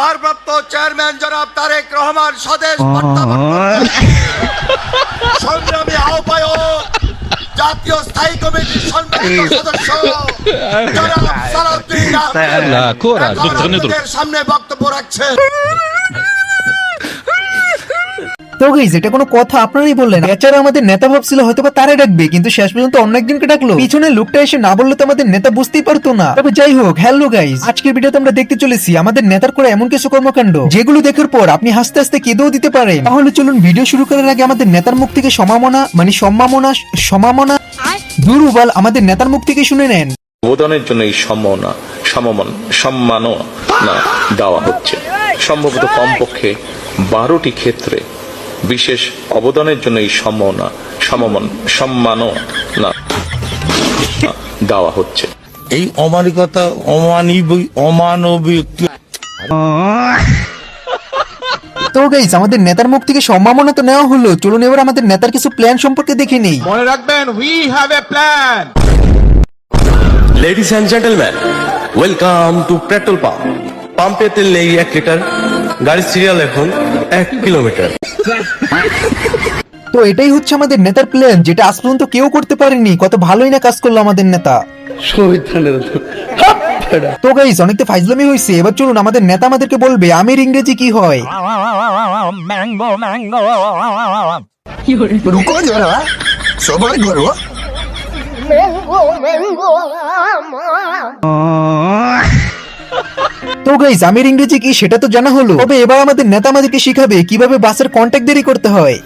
ভারপ্রাপ্ত চেয়ারম্যান জনাব তারেক রহমান স্বদেশ সংগ্রামী আহ্বায়ক জাতীয় স্থায়ী কমিটির সম্মানিত সদস্য জনাব সালাউদ্দিন আহমেদ সামনে বক্তব্য রাখছেন। তো গাইস, এটা কোনো কথা? আপনারাই বললেন। বেচারা আমাদের নেতা ভাবছিল হয়তো বা তারে ডাকবে, কিন্তু শেষ পর্যন্ত অন্য একজনকে ডাকলো। পিছনে লোকটা এসে না বললে তো আমাদের নেতা বুঝতেই পারতো না। তবে যাই হোক, হ্যালো গাইস, আজকের ভিডিওতে আমরা দেখতে চলেছি আমাদের নেতার করে এমন কিছু কর্মকাণ্ড যেগুলো দেখার পর আপনি হাসতে হাসতে কেঁদেও দিতে পারেন। তাহলে চলুন ভিডিও শুরু করার আগে আমাদের নেতার মুখ থেকে সম্মাননা দুরুবাল আমাদের নেতার মুখ থেকে শুনে নেন। অবদানের জন্য এই সম্মাননা দেওয়া হচ্ছে। সম্ভবত কমপক্ষে 12টি ক্ষেত্রে বিশেষ অবদানের জন্য এই সম্মাননা দেওয়া হচ্ছে। এই অমানবিকতা অমানবিক। তো গাইস, আমাদের নেতার মুখ থেকে সম্মাননা তো নেওয়া হলো, চলুন এবার আমাদের নেতার কিছু প্ল্যান সম্পর্কে দেখে নেই। মনে রাখবেন, we have a plan. Ladies and gentlemen, welcome to petrol pump. পাম্পে তেল নেই 1 লিটার, গাড়ির সিরিয়াল এখন 1 কিলোমিটার। তো এটাই হচ্ছে আমাদের নেতার প্ল্যান, যেটা আজ পর্যন্ত কেউ করতে পারেনি। কত ভালোই না কাজ করলো আমাদের নেতা। তো গাইস, অনেক তো ফাইজলামি হয়েছে, এবার চলুন আমাদের নেতা আমাদেরকে বলবে আমের ইংরেজি কি হয়। রুকো যারা সবাই করো। তো গাইস, আমের ইংরেজি কি সেটা তো জানা হলো, তবে এবার আমাদের নেতা আমাদেরকে শিখাবে কিভাবে বাসের কন্ট্যাক্ট দেরি করতে হয়।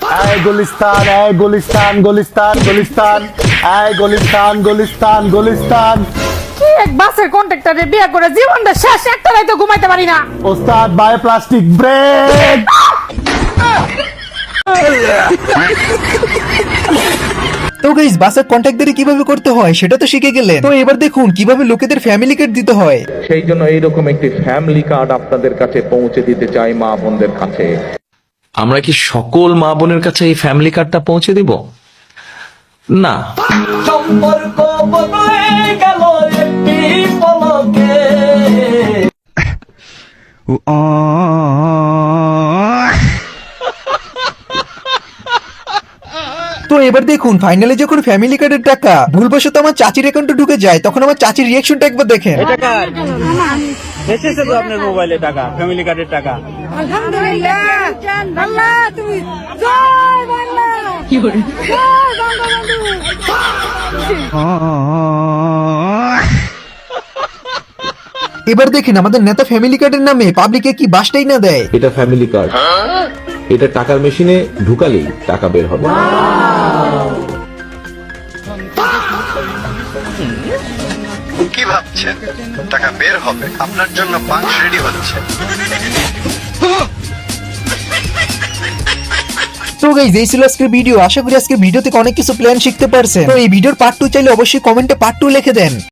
কি এক বাসের কন্ট্রাক্টরে বিয়ে করে জীবনটা শেষ, একটা রাতে ঘুমাইতে পারি না। ওস্তাদ বাই প্লাস্টিক ব্রেক। তো গাইস, বাসের কন্ট্যাক্ট দেরি কিভাবে করতে হয় সেটা তো শিখে গেলেন। তো এবার দেখুন কিভাবে লোকেদের ফ্যামিলি কার্ড দিতে হয়। সেই জন্য এইরকম একটি ফ্যামিলি কার্ড আপনাদের কাছে পৌঁছে দিতে চাই, মা বোনদের কাছে। আমরা কি সকল মা বোনের কাছে এই ফ্যামিলি কার্ডটা পৌঁছে দিব? না। সম্পর্ক বদলে গেল একটি পলকে। তো এবার দেখুন ফাইনালি যখন ফ্যামিলি কার্ডের টাকা ভুলবশত আমার চাচির অ্যাকাউন্টে ঢুকে যায়, তখন আমার চাচির রিয়াকশনটা একবার দেখেন। এসেছে তো আপনার মোবাইলে টাকা, ফ্যামিলি কার্ডের টাকা। আলহামদুলিল্লাহ, আল্লাহ তুমি জয় বাংলা। কি করে জয় বঙ্গবন্ধু। এবার দেখেন আমাদের নেতা ফ্যামিলি কার্ডের নামে পাবলিকে কি বাসটাই না দেয়। এটা ফ্যামিলি কার্ড, এটা টাকার মেশিনে ঢুকালেই টাকা বের হবে। কি ভাবছেন টাকা বের হবে? আপনার জন্য পাঁচ রেডি হচ্ছে। তো গাইস, এই ছিল আজকের ভিডিও। আশা করি আজকের ভিডিও থেকে অনেক কিছু প্ল্যান শিখতে পারছেন। তো এই ভিডিওর পার্ট 2 চাইলে অবশ্যই কমেন্টে পার্ট 2 লিখে দেন।